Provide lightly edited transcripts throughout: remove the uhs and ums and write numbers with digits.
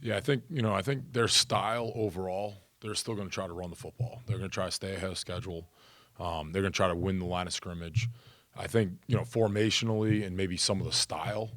Yeah, I think their style overall, they're still going to try to run the football. They're going to try to stay ahead of schedule. They're going to try to win the line of scrimmage. I think, formationally and maybe some of the style,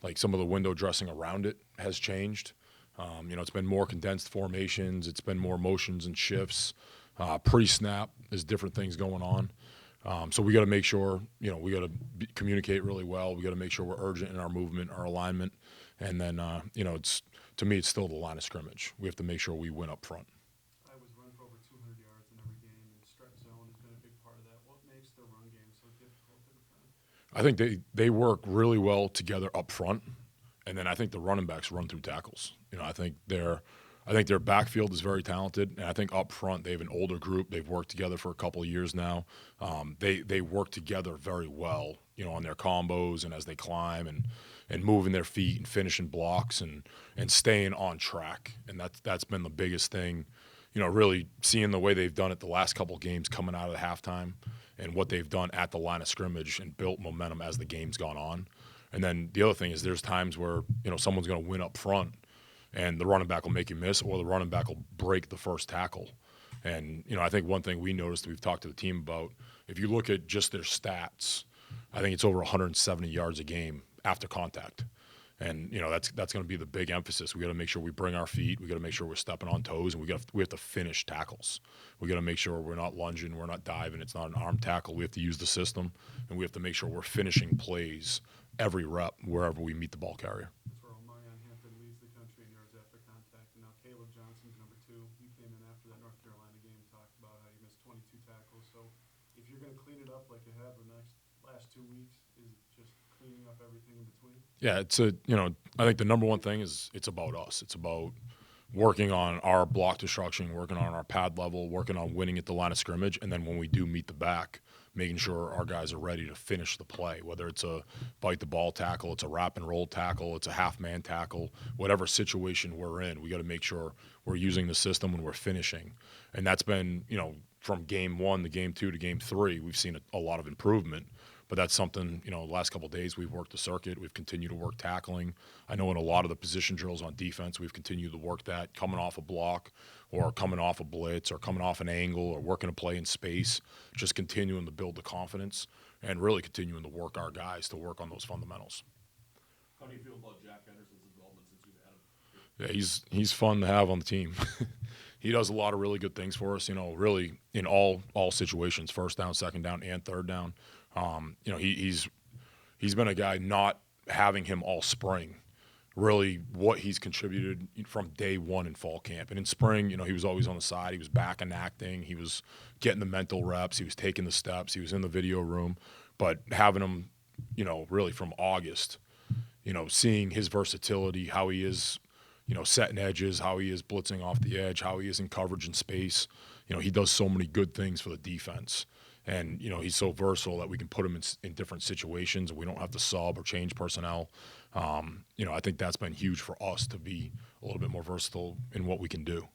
like some of the window dressing around it has changed. It's been more condensed formations. It's been more motions and shifts. Pre-snap, there's different things going on. So we got to make sure, we got to communicate really well. We got to make sure we're urgent in our movement, our alignment, and then, it's to me, it's still the line of scrimmage. We have to make sure we win up front. I was running for over 200 yards in every game, and stretch zone has been a big part of that. What makes the run game so difficult to defend? I think they work really well together up front, and then I think the running backs run through tackles. I think their backfield is very talented, and I think up front they have an older group. They've worked together for a couple of years now. They work together very well, on their combos and as they climb and moving their feet and finishing blocks and staying on track. And that's been the biggest thing. Really seeing the way they've done it the last couple of games coming out of the halftime and what they've done at the line of scrimmage and built momentum as the game's gone on. And then the other thing is there's times where, someone's going to win up front and the running back will make you miss or the running back will break the first tackle. And, I think one thing we noticed, we've talked to the team about, if you look at just their stats, I think it's over 170 yards a game after contact. And, that's going to be the big emphasis. We got to make sure we bring our feet. We got to make sure we're stepping on toes, and we have to finish tackles. We got to make sure we're not lunging, we're not diving. It's not an arm tackle. We have to use the system, and we have to make sure we're finishing plays every rep wherever we meet the ball carrier. That's where Omarion Hampton leads the country in yards after contact. And now Caleb Johnson's number 2. You came in after that North Carolina game and talked about how you missed 22 tackles. So if you're going to clean it up like you have the last 2 weeks, is it just cleaning up everything in between? Yeah, I think the number one thing is it's about us. It's about working on our block destruction, working on our pad level, working on winning at the line of scrimmage, and then when we do meet the back, making sure our guys are ready to finish the play, whether it's a bite the ball tackle, it's a wrap and roll tackle, it's a half man tackle, whatever situation we're in, we got to make sure we're using the system when we're finishing. And that's been, from game 1 to game 2 to game 3, we've seen a lot of improvement. But that's something, the last couple of days we've worked the circuit. We've continued to work tackling. I know in a lot of the position drills on defense, we've continued to work that, coming off a block or coming off a blitz or coming off an angle or working a play in space, just continuing to build the confidence and really continuing to work our guys to work on those fundamentals. How do you feel about Jack Henderson's development since you've had him? Yeah, he's fun to have on the team. He does a lot of really good things for us, really in all situations, first down, second down, and third down. He's been a guy, not having him all spring, really what he's contributed from day one in fall camp. And in spring, he was always on the side. He was back and acting. He was getting the mental reps. He was taking the steps. He was in the video room. But having him, really from August, seeing his versatility, how he is, setting edges, how he is blitzing off the edge, how he is in coverage and space. He does so many good things for the defense. And, he's so versatile that we can put him in different situations and we don't have to sub or change personnel. I think that's been huge for us to be a little bit more versatile in what we can do.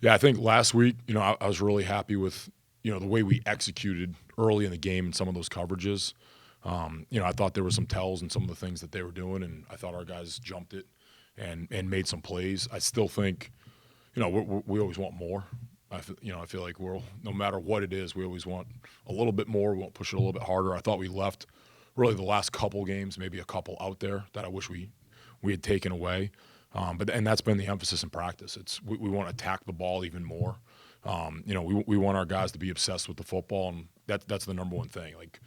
Yeah, I think last week, I was really happy with, the way we executed early in the game in some of those coverages. I thought there were some tells in some of the things that they were doing, and I thought our guys jumped it and made some plays. I still think, we always want more. I feel like no matter what it is, we always want a little bit more. We want to push it a little bit harder. I thought we left really the last couple games, maybe a couple out there that I wish we had taken away. But that's been the emphasis in practice. We want to attack the ball even more. We want our guys to be obsessed with the football, and that's the number one thing. Like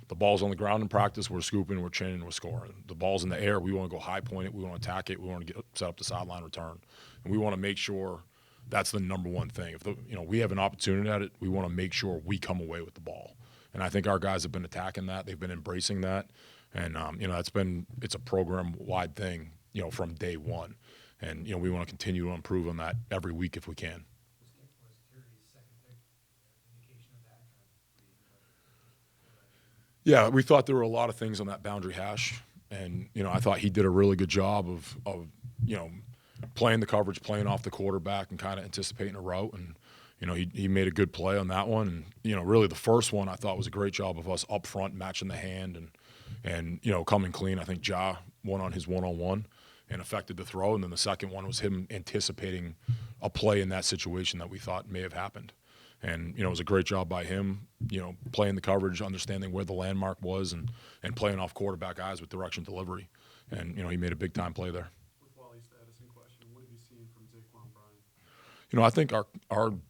the ball's on the ground in practice, we're scooping, we're chinning, we're scoring. The ball's in the air, we want to go high point it, we want to attack it, we want to set up the sideline return, and we want to make sure that's the number one thing. If we have an opportunity at it, we want to make sure we come away with the ball. And I think our guys have been attacking that, they've been embracing that, and it's a program-wide thing, from day one. And we want to continue to improve on that every week if we can. Yeah, we thought there were a lot of things on that boundary hash, and I thought he did a really good job of playing the coverage, playing off the quarterback, and kind of anticipating a route. And he made a good play on that one. And really the first one I thought was a great job of us up front matching the hand and And, coming clean, I think Ja won on his one-on-one and affected the throw. And then the second one was him anticipating a play in that situation that we thought may have happened. And, it was a great job by him, playing the coverage, understanding where the landmark was, and playing off quarterback eyes with direction delivery. And, he made a big-time play there. With Wally's status in question, what have you seen from Zaquan Bryant? I think our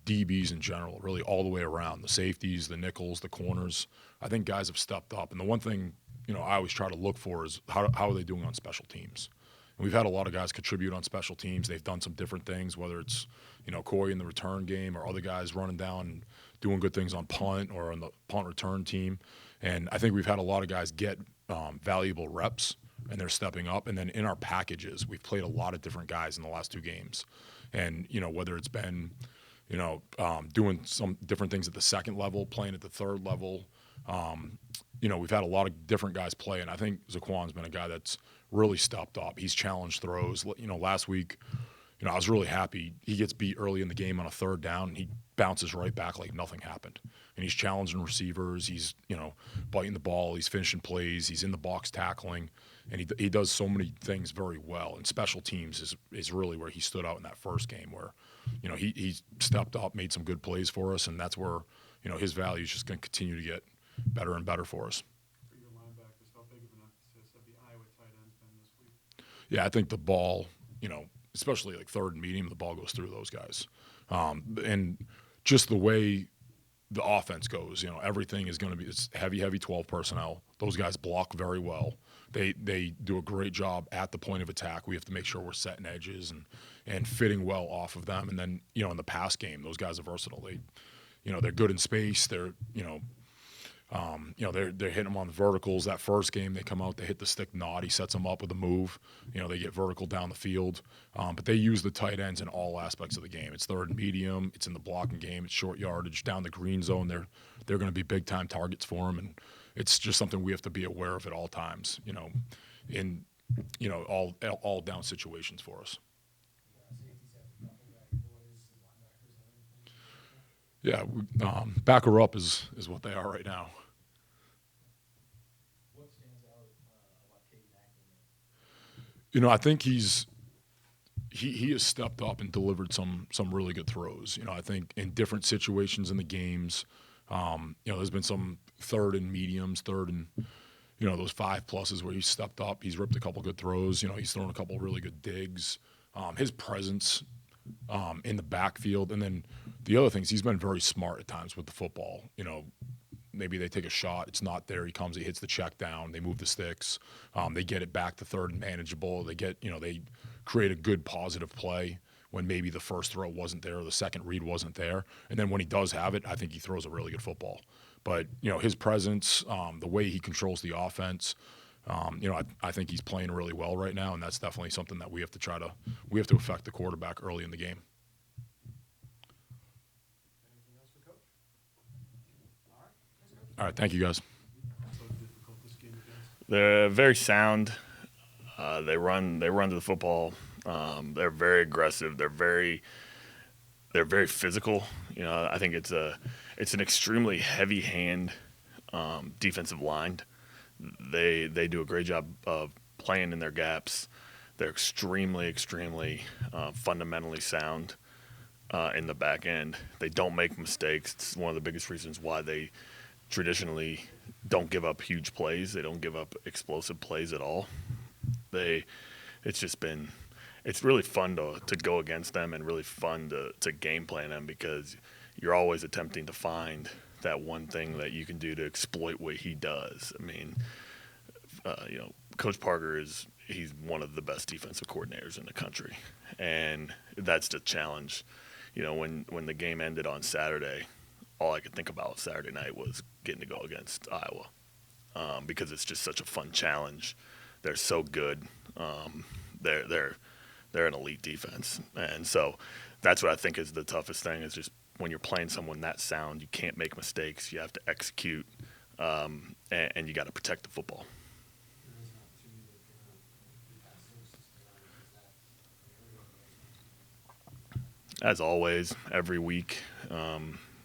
DBs in general, really all the way around, the safeties, the nickels, the corners, I think guys have stepped up. And the one thing, I always try to look for is how are they doing on special teams? And we've had a lot of guys contribute on special teams. They've done some different things, whether it's, Corey in the return game or other guys running down and doing good things on punt or on the punt return team. And I think we've had a lot of guys get valuable reps, and they're stepping up. And then in our packages, we've played a lot of different guys in the last 2 games. And, whether it's been, doing some different things at the second level, playing at the third level, we've had a lot of different guys play. And I think Zaquan's been a guy that's really stepped up. He's challenged throws. Last week, I was really happy. He gets beat early in the game on a 3rd down, and he bounces right back like nothing happened. And he's challenging receivers. He's, biting the ball. He's finishing plays. He's in the box tackling. And he does so many things very well. And special teams is really where he stood out in that first game where, he stepped up, made some good plays for us, and that's where, his value is just going to continue to get better and better for us. For your linebackers, how big of an emphasis have the Iowa tight ends been this week? Yeah, I think the ball, especially like third and medium, the ball goes through those guys. And just the way the offense goes, everything is going to be it's heavy 12 personnel. Those guys block very well. They do a great job at the point of attack. We have to make sure we're setting edges and fitting well off of them. And then, in the pass game, those guys are versatile. They're good in space. They're hitting them on the verticals. That first game, they come out, they hit the stick nod. He sets them up with a move. They get vertical down the field. But they use the tight ends in all aspects of the game. It's third and medium. It's in the blocking game. It's short yardage. Down the green zone, they're going to be big-time targets for them. And it's just something we have to be aware of at all times, in all down situations for us. Yeah, back her up is what they are right now. What stands out about Caden Acton? I think he has stepped up and delivered some really good throws. I think in different situations in the games, there's been some third and mediums, third and those 5 pluses where he's stepped up. He's ripped a couple good throws. He's thrown a couple really good digs. His presence in the backfield, and then the other things, he's been very smart at times with the football. Maybe they take a shot, it's not there. He comes, he hits the check down. They move the sticks. They get it back to third and manageable. They they create a good positive play when maybe the first throw wasn't there or the second read wasn't there. And then when he does have it, I think he throws a really good football. But, his presence, the way he controls the offense, I think he's playing really well right now, and that's definitely something that we have to affect the quarterback early in the game. Anything else for Coach? All right. Thanks, Coach. All right, thank you guys. So difficult this game against? They're very sound. They run to the football. They're very aggressive. They're very physical. I think it's an extremely heavy hand defensive line. They do a great job of playing in their gaps. They're extremely fundamentally sound in the back end. They don't make mistakes. It's one of the biggest reasons why they traditionally don't give up huge plays. They don't give up explosive plays at all. It's really fun to go against them and really fun to game plan them because you're always attempting to find that one thing that you can do to exploit what he does. I mean, Coach Parker he's one of the best defensive coordinators in the country, and that's the challenge. When the game ended on Saturday, all I could think about Saturday night was getting to go against Iowa because it's just such a fun challenge. They're so good. They're an elite defense, and so that's what I think is the toughest thing is just when you're playing someone that sound, you can't make mistakes. You have to execute, and you got to protect the football. There is an opportunity to pass services to that. As always, every week,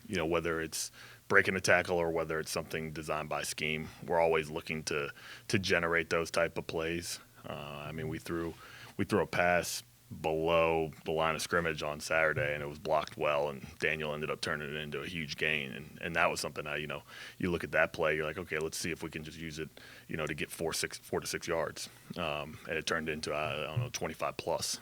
whether it's breaking a tackle or whether it's something designed by scheme. We're always looking to generate those type of plays. I mean, we threw a pass below the line of scrimmage on Saturday, and it was blocked well, and Daniel ended up turning it into a huge gain, and that was something that, you look at that play, you're like, okay, let's see if we can just use it, to get 4 to 6 yards, and it turned into 25 plus.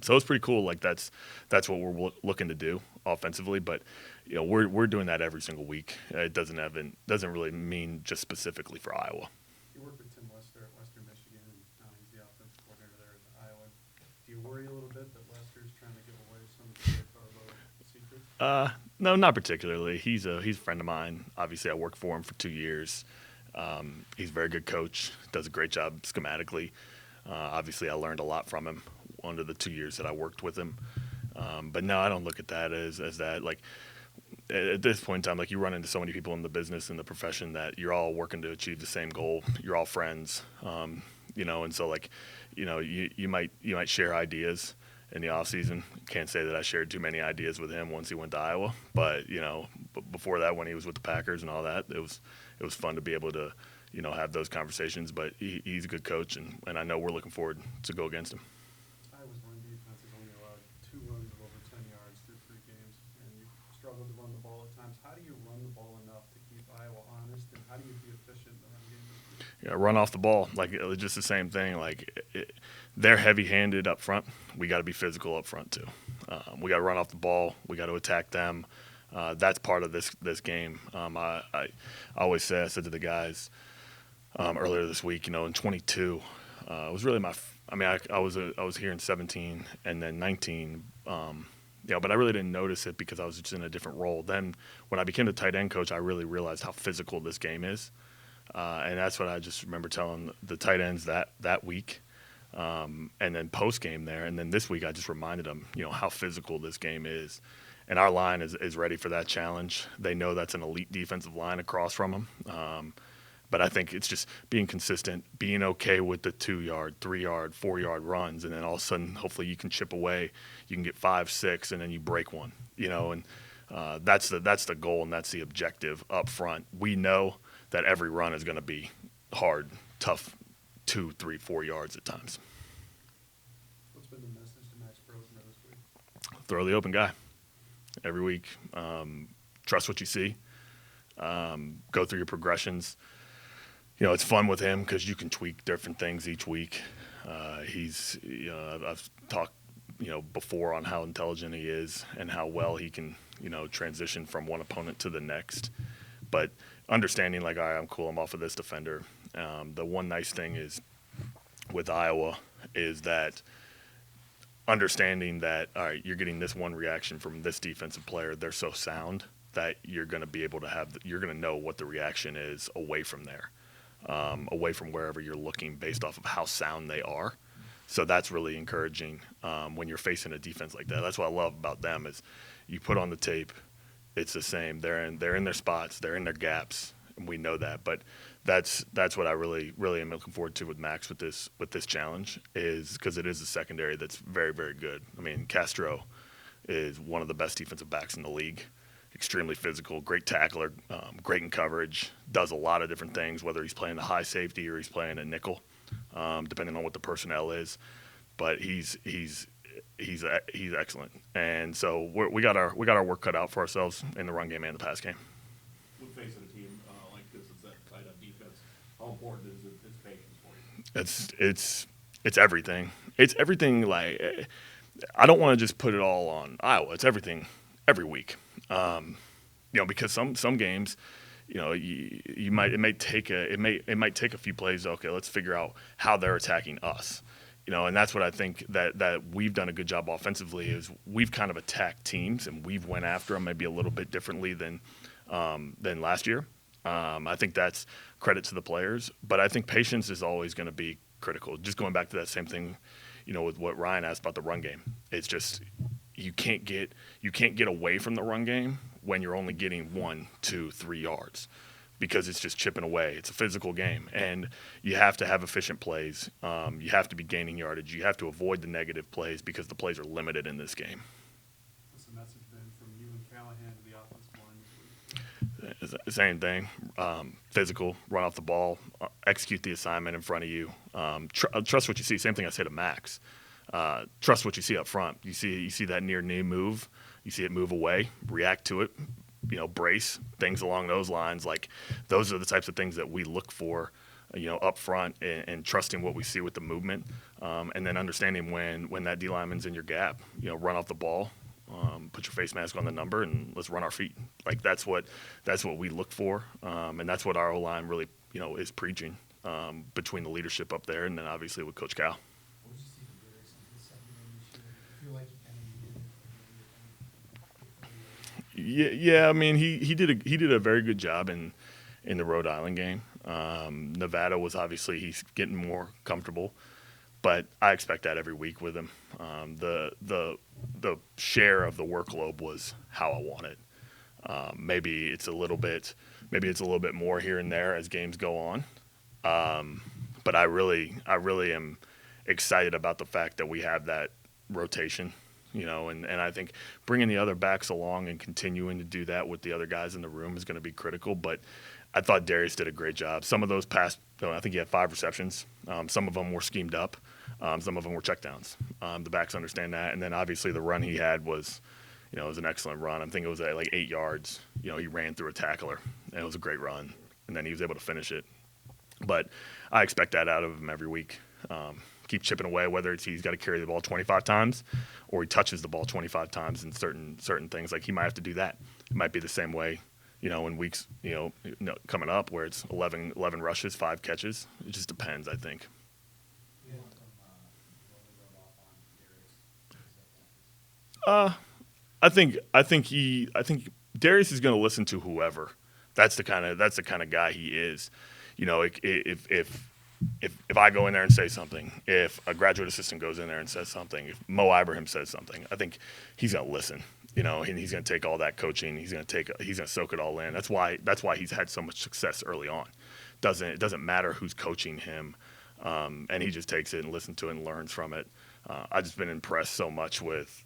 So it's pretty cool. Like that's what we're looking to do offensively, but we're doing that every single week. It doesn't really mean just specifically for Iowa. You worked with Tim Lester at Western Michigan, and now he's the offensive coordinator there at Iowa. Do you worry a little bit that Lester's trying to give away some of the Greg Harbaugh secrets? No, not particularly. He's a friend of mine. Obviously, I worked for him for 2 years. He's a very good coach. Does a great job schematically. Obviously, I learned a lot from him under the 2 years that I worked with him. But no, I don't look at that as that. Like at this point in time, like you run into so many people in the business and the profession that you're all working to achieve the same goal. You're all friends, and so like, you might share ideas in the off season. Can't say that I shared too many ideas with him once he went to Iowa, but before that, when he was with the Packers and all that, it was fun to be able to have those conversations. But he's a good coach, and I know we're looking forward to go against him. Iowa's run defense has only allowed 2 runs of over 10 yards through 3 games, and you struggled to run the ball at times. How do you run the ball enough to keep Iowa honest, and how do you be efficient in the run game this week? Yeah, run off the ball. Like just the same thing. Like they're heavy-handed up front. We got to be physical up front too. We got to run off the ball. We got to attack them. That's part of this game. I always say, I said to the guys earlier this week, in 22, it was really I was here in 17 and then 19. But I really didn't notice it because I was just in a different role. Then when I became the tight end coach, I really realized how physical this game is. And that's what I just remember telling the tight ends that week. And then post game there. And then this week I just reminded them, how physical this game is. And our line is ready for that challenge. They know that's an elite defensive line across from them. But I think it's just being consistent, being okay with the 2-yard, 3-yard, 4-yard runs, and then all of a sudden, hopefully, you can chip away. You can get 5, 6, and then you break one. And that's the goal and that's the objective up front. We know that every run is going to be hard, tough, 2, 3, 4 yards at times. What's been the message to Max Brosner this week? Throw the open guy every week. Trust what you see. Go through your progressions. It's fun with him because you can tweak different things each week. I've talked, before on how intelligent he is and how well he can, transition from one opponent to the next. But understanding like, all right, I'm cool, I'm off of this defender. The one nice thing is with Iowa is that understanding that, all right, you're getting this one reaction from this defensive player, they're so sound that you're going to be able to you're going to know what the reaction is away from there. Away from wherever you're looking based off of how sound they are. So that's really encouraging when you're facing a defense like that. That's what I love about them is you put on the tape, it's the same. They're in their spots, they're in their gaps, and we know that. But that's what I really am looking forward to with Max with this challenge is because it is a secondary that's very, very good. I mean, Castro is one of the best defensive backs in the league. Extremely physical, great tackler, great in coverage, does a lot of different things, whether he's playing the high safety or he's playing a nickel, depending on what the personnel is. But he's excellent, and so we got our work cut out for ourselves in the run game and the pass game. When facing a team like this, it's that tight end defense. How important is patience for you? It's everything. It's everything. Like I don't want to just put it all on Iowa. It's everything every week. Because some games, it might take a few plays. Okay, let's figure out how they're attacking us. And that's what I think that we've done a good job offensively is we've kind of attacked teams and we've went after them maybe a little bit differently than last year. I think that's credit to the players, but I think patience is always going to be critical. Just going back to that same thing, with what Ryan asked about the run game. It's just you can't get away from the run game when you're only getting 1, 2, 3 yards because it's just chipping away. It's a physical game, and you have to have efficient plays. You have to be gaining yardage. You have to avoid the negative plays because the plays are limited in this game. What's the message been from you and Callahan to the offensive line this week? Same thing. Physical, run off the ball, execute the assignment in front of you. Trust what you see. Same thing I say to Max. Trust what you see up front. You see that near knee move. You see it move away. React to it. Brace, things along those lines. Like, those are the types of things that we look for, up front, and trusting what we see with the movement, and then understanding when that D lineman's in your gap. Run off the ball. Put your face mask on the number, and let's run our feet. Like, that's what we look for, and that's what our O-line really is preaching, between the leadership up there and then obviously with Coach Cal. What did you see from Darius in his second game this year? I feel like he kind of needed it. Yeah. I mean, he did a very good job in the Rhode Island game. Nevada was obviously, he's getting more comfortable, but I expect that every week with him. The share of the workload was how I want it. Maybe it's a little bit more here and there as games go on. But I really am excited about the fact that we have that rotation, and I think bringing the other backs along and continuing to do that with the other guys in the room is going to be critical. But I thought Darius did a great job. Some of those past, I think he had 5 receptions. Some of them were schemed up. Some of them were checkdowns. The backs understand that. And then obviously the run he had was, it was an excellent run. I think it was at like 8 yards. He ran through a tackler, and it was a great run. And then he was able to finish it. But I expect that out of him every week. Keep chipping away, whether it's he's got to carry the ball 25 times or he touches the ball 25 times in certain things. Like, he might have to do that. It might be the same way, in weeks, coming up where it's 11 rushes, 5 catches. It just depends, I think. You want them rolling off on Darius? I think Darius is going to listen to whoever. That's the kind of guy he is. If I go in there and say something, if a graduate assistant goes in there and says something, if Mo Ibrahim says something, I think he's going to listen. And he's going to take all that coaching. He's going to soak it all in. That's why he's had so much success early on. It doesn't matter who's coaching him, and he just takes it and listens to it and learns from it. I've just been impressed so much with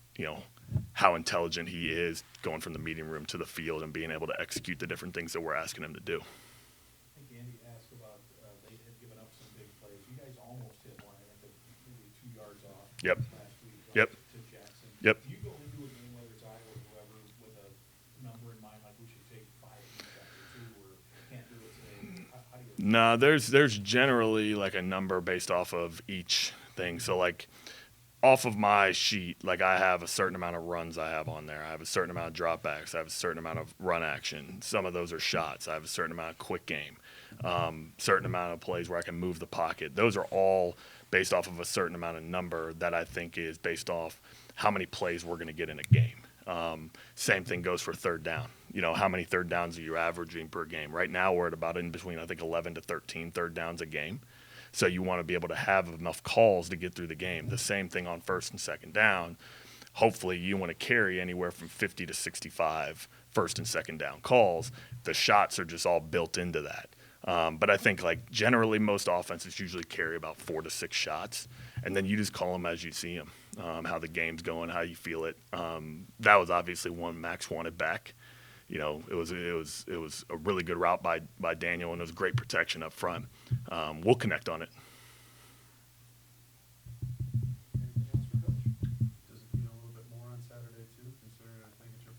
how intelligent he is going from the meeting room to the field and being able to execute the different things that we're asking him to do. I think Andy asked about they had given up some big plays. You guys almost hit one, I think, maybe 2 yards off Yep. last week, right, Yep. to Jackson. Yep. Do you go into a game, whether it's Iowa or whoever, with a number in mind, like we should take 5 after 2, or can't do it today? How do you? No, there's generally like a number based off of each thing. So like, off of my sheet, like, I have a certain amount of runs I have on there. I have a certain amount of dropbacks. I have a certain amount of run action. Some of those are shots. I have a certain amount of quick game. Certain amount of plays where I can move the pocket. Those are all based off of a certain amount of number that I think is based off how many plays we're going to get in a game. Same thing goes for third down. How many third downs are you averaging per game? Right now we're at about in between, I think, 11 to 13 third downs a game. So you want to be able to have enough calls to get through the game. The same thing on first and second down. Hopefully you want to carry anywhere from 50 to 65 first and second down calls. The shots are just all built into that. But I think, like, generally most offenses usually carry about 4 to 6 shots, and then you just call them as you see them, how the game's going, how you feel it. That was obviously one Max wanted back. It was a really good route by Daniel, and it was great protection up front. We'll connect on it. Anything else for Coach? Does it mean a little bit more on Saturday too, considering I think it's your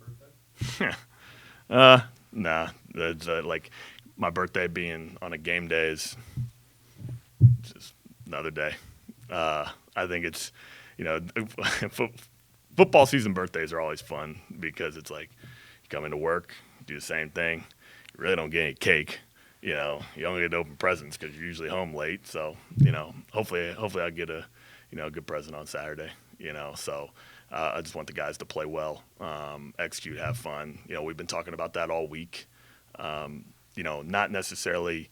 birthday? Nah, that's like, my birthday being on a game day is just another day. I think it's, football season birthdays are always fun because it's like, you come into work, do the same thing. You really don't get any cake. You only get to open presents because you're usually home late. So, hopefully I'll get a good present on Saturday. So I just want the guys to play well, execute, have fun. We've been talking about that all week. Not necessarily,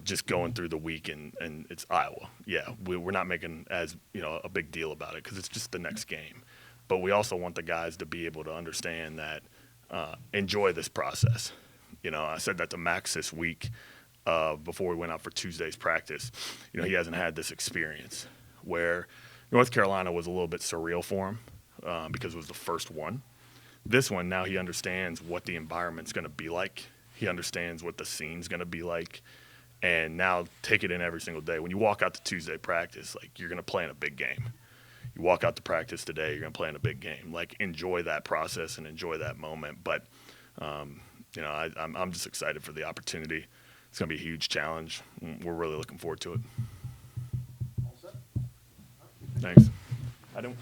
just going through the week and it's Iowa. Yeah, we're not making as, a big deal about it because it's just the next game. But we also want the guys to be able to understand that, enjoy this process. I said that to Max this week before we went out for Tuesday's practice. He hasn't had this experience where North Carolina was a little bit surreal for him because it was the first one. This one, now he understands what the environment's going to be like. He understands what the scene's going to be like. And now take it in every single day. When you walk out to Tuesday practice, like, you're going to play in a big game. You walk out to practice today, you're going to play in a big game. Like, enjoy that process and enjoy that moment. But, you know, I'm just excited for the opportunity. It's going to be a huge challenge. We're really looking forward to it. All set? Thanks. I don't.